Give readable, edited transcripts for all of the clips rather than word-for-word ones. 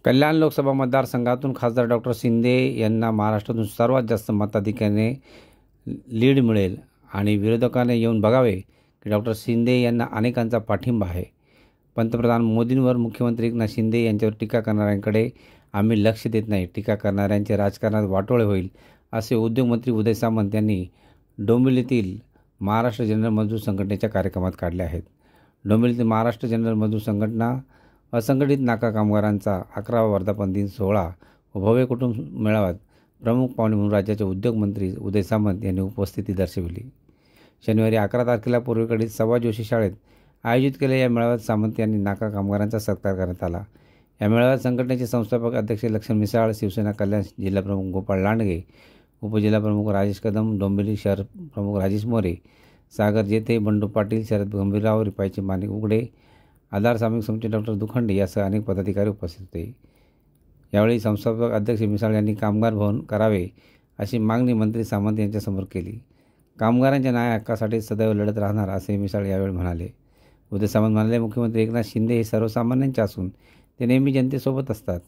कल्याण लोकसभा मतदारसंघातून खासदार डॉक्टर शिंदे यांना महाराष्ट्रातून सर्वात जास्त मताधिक्याने लीड मिळेल आणि विरोधकांनी येऊन बघावे की डॉक्टर शिंदे यांना अनेकांचा पाठिंबा आहे। पंतप्रधान मोदींवर मुख्यमंत्री एकनाथ शिंदे यांच्यावर टीका करणाऱ्यांकडे आम्ही लक्ष देत नाही, टीका करणाऱ्यांचे राजकारणात वाटोळे होईल, असे उद्योगमंत्री उदय सामंत यांनी डोंबिवलीतील महाराष्ट्र जनरल मजदूर संघटनेच्या कार्यक्रमात काढले आहेत। डोंबिवलीतील महाराष्ट्र जनरल मजदूर संघटना असंघटित नाका कामगारांचा 11वा वर्धापन दिन सोहळा व भव्य कुटुंब मेळाव्यात प्रमुख पाहुणे म्हणून राज्याचे उद्योगमंत्री उदय सामंत यांनी उपस्थिती दर्शविली। शनिवारी 11 तारखेला पूर्वेकडील सवा जोशी शाळेत आयोजित केलेल्या या मेळाव्यात सामंत यांनी नाका कामगारांचा सत्कार करण्यात आला। या मेळाव्यात संघटनेचे संस्थापक अध्यक्ष लक्ष्मण मिसाळ, शिवसेना कल्याण जिल्हाप्रमुख गोपाळ लांडगे, उपजिल्हाप्रमुख राजेश कदम, डोंबिवली शहर प्रमुख राजेश मोरे, सागर जेथे, बंडू पाटील, शरद गंभीरराव, रिपाईचे माणिक उघडे, आधार सामाजिक समिती डॉक्टर दुखंडे यासह अनेक पदाधिकारी उपस्थित होते। यावेळी संस्थापक अध्यक्ष मिसाळ यांनी कामगार भवन करावे अशी मागणी मंत्री सामंत यांच्यासमोर केली। कामगारांच्या न्याय हक्कासाठी सदैव लढत राहणार असे मिसाळ यावेळी म्हणाले। उदय सामंत म्हणाले, मुख्यमंत्री एकनाथ शिंदे हे सर्वसामान्यांचे असून ते नेहमी जनतेसोबत असतात।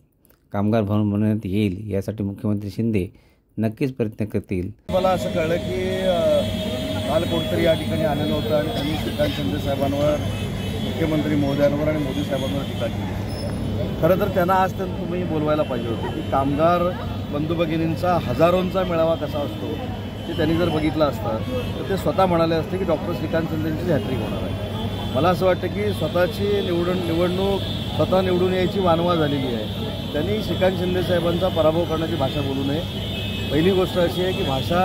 कामगार भवन बनवण्यात येईल यासाठी मुख्यमंत्री शिंदे नक्कीच प्रयत्न करतील। मला असं कळलं की काल कोणतरी या ठिकाणी आलेलं होतं आणि त्यांनी श्रीकांत शिंदे साहेबांवर, मुख्यमंत्री महोदयांवर आणि मोदी साहेबांवर टीका केली। खरं तर त्यांना आज तुम्ही बोलवायला पाहिजे होते की कामगार बंधू भगिनींचा हजारोंचा मेळावा कसा असतो ते त्यांनी जर बघितलं असतं तर ते स्वतः म्हणाले असते की डॉक्टर श्रीकांत शिंदेंची हॅट्रिक होणार आहे। मला असं वाटतं की स्वतःची निवडणूक स्वतः निवडून यायची वानवा झालेली आहे। त्यांनी श्रीकांत शिंदे साहेबांचा पराभव करण्याची भाषा बोलू नये। पहिली गोष्ट अशी आहे की भाषा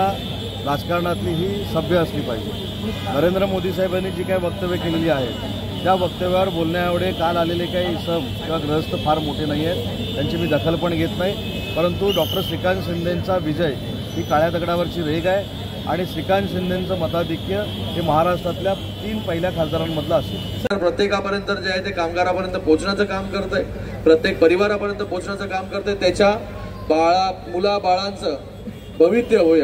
राजकारणातली ही सभ्य असली पाहिजे। नरेंद्र मोदी साहेबांनी जी काही वक्तव्य केलेली आहेत त्या वक्तव्यावर बोलण्याएवढे काल आलेले काही इसम किंवा ग्रहस्थ फार मोठे नाही आहेत, त्यांची मी दखल पण घेत नाही। परंतु डॉक्टर श्रीकांत शिंदेंचा विजय ही काळ्या दगडावरची रेघ आहे आणि श्रीकांत शिंदेंचं मताधिक्य हे महाराष्ट्रातल्या 3 पहिल्या खासदारांमधलं असेल। प्रत्येकापर्यंत जे आहे ते कामगारापर्यंत पोहोचण्याचं काम करतंय, प्रत्येक परिवारापर्यंत पोहोचण्याचं काम करतंय। त्याच्या मुला बाळांचं भविष्य होय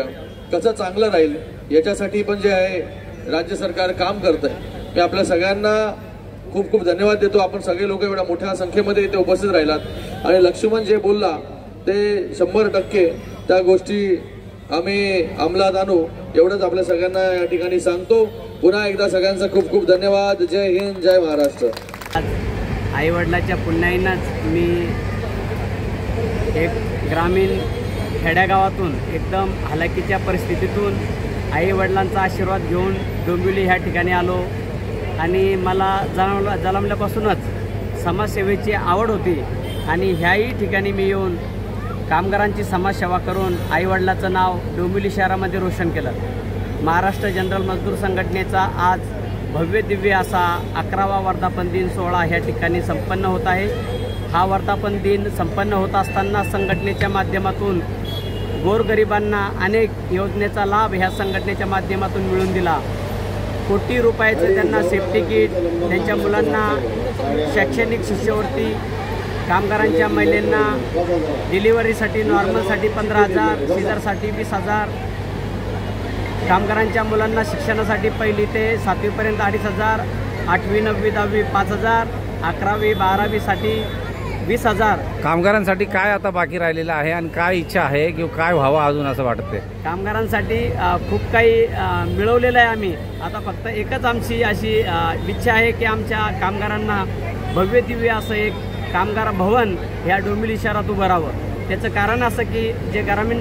कसं चांगलं राहील याच्यासाठी पण जे आहे राज्य सरकार काम करतंय। मी आपल्या सगळ्यांना खूप खूप धन्यवाद देतो। आपण सगळे लोक एवढ्या मोठ्या संख्येमध्ये इथे उपस्थित राहिलात आणि लक्ष्मण जे बोलला ते 100% त्या गोष्टी आम्ही अंमलात आणू एवढंच आपल्या सगळ्यांना या ठिकाणी सांगतो। पुन्हा एकदा सगळ्यांचा खूप खूप धन्यवाद। जय हिंद, जय महाराष्ट्र। आई वडिलांच्या पुण्याईनंच मी एक ग्रामीण खेड्यागावातून एकदम हलाखीच्या परिस्थितीतून आई वडिलांचा आशीर्वाद घेऊन डोंबिवली ह्या ठिकाणी आलो आणि मला जन्मल्यापासूनच समाजसेवेची आवड होती आणि ह्याही ठिकाणी मी येऊन कामगारांची समाजसेवा करून आईवडिलाचं नाव डोंबिवली शहरामध्ये रोशन केलं। महाराष्ट्र जनरल मजदूर संघटनेचा आज भव्य दिव्य असा 11वा वर्धापन दिन सोहळा ह्या ठिकाणी संपन्न होत आहे। हा वर्धापन दिन संपन्न होत असताना संघटनेच्या माध्यमातून गोरगरिबांना अनेक योजनेचा लाभ ह्या संघटनेच्या माध्यमातून मिळवून दिला। कोटी रुपयाचं त्यांना सेफ्टी किट, त्यांच्या मुलांना शैक्षणिक शिष्यवृत्ती, कामगारांच्या महिलांना डिलिव्हरीसाठी नॉर्मलसाठी 15,000, सीझरसाठी 20,000, कामगारांच्या मुलांना शिक्षणासाठी 1ली ते 7वीपर्यंत 2,500, 8वी 9वी 10वी 5,000, 11वी 12वीसाठी 20,000। कामगारांसाठी काय आता बाकी राहिलेलं आहे आणि काय इच्छा आहे किंवा काय व्हावं अजून असं वाटतंय? कामगारांसाठी खूप काही मिळवलेलं आहे आम्ही। आता फक्त एकच आमची अशी इच्छा आहे की आमच्या कामगारांना भव्य दिव्य असं एक कामगार भवन ह्या डोंबिवली शहरात उभं राहावं। त्याचं कारण असं की जे ग्रामीण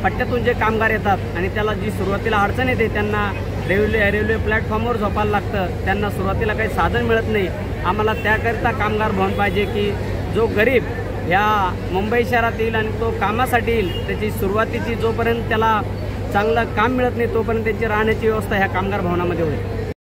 पट्ट्यातून जे कामगार येतात आणि त्याला जी सुरुवातीला अडचण येते, त्यांना रेल्वे प्लॅटफॉर्मवर झोपायला लागतं, त्यांना सुरुवातीला काही साधन मिळत नाही। आम्हाला त्याकरिता कामगार भवन पाहिजे की जो गरीब ह्या मुंबई शहरात येईल आणि तो कामासाठी येईल, त्याची सुरुवातीची जोपर्यंत त्याला चांगलं काम मिळत नाही तोपर्यंत त्यांची राहण्याची व्यवस्था ह्या कामगार भवनामध्ये होईल।